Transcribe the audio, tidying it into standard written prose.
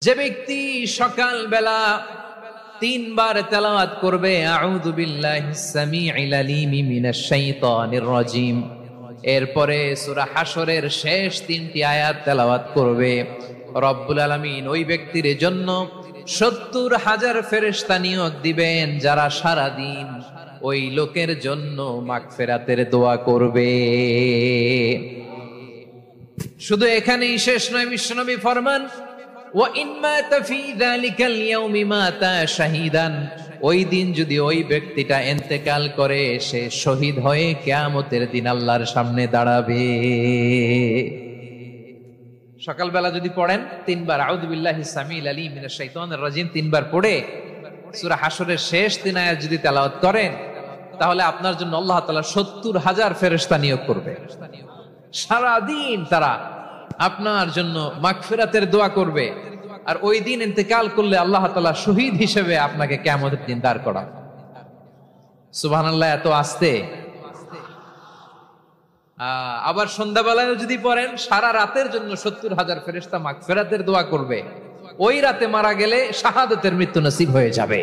যে ব্যক্তি সকাল বেলা তিনবার তেলাওয়াত করবে আউযু বিল্লাহিস সামিউল আলিম মিনাশ শাইতানির রাজিম, এরপরে সূরা হাশরের শেষ তিনটি আয়াত তেলাওয়াত করবে, রব্বুল আলামিন ওই ব্যক্তির জন্য ৭০,০০০ ফেরেশতা নিয়োগ দিবেন যারা সারা দিন ওই লোকের জন্য মাগফিরাতের দোয়া করবে। শুধু এখানেই শেষ নয়, বিশ্বনবী ফরমান ওয়া ইন মাতা ফি যালিকাল ইয়াউমি মাতা শাহীদান, ওই দিন যদি ওই ব্যক্তিটা ইন্তেকাল করে সে শহীদ হয়ে কিয়ামতের দিন আল্লাহর সামনে দাঁড়াবে। সকালবেলা যদি পড়েন তিনবার আউযু বিল্লাহিস সামিউল আলিম মিনাশ শাইতানির রাজিম তিনবার পড়ে সূরা হাশরের শেষ তিন আয়াত যদি তেলাওয়াত করেন, তাহলে আপনার জন্য আল্লাহ তাআলা ৭০,০০০ ফেরেশতা নিয়োগ করবে। সারা দিন তারা আপনার জন্য মাগফিরাতের দোয়া করবে, আর ওই দিন ইন্তেকাল করলে আল্লাহ তাআলা শহীদ হিসেবে আপনাকে কিয়ামতের দিন দাঁড় করাবে। সুবহানাল্লাহ, এত আস্তে। আবার সন্ধ্যাবেলায় যদি পড়েন সারা রাতের জন্য ৭০,০০০ ফেরেশতা মাগফিরাতের দোয়া করবে। ওই রাতে মারা গেলে শাহাদাতের মৃত্যু নসিব হয়ে যাবে।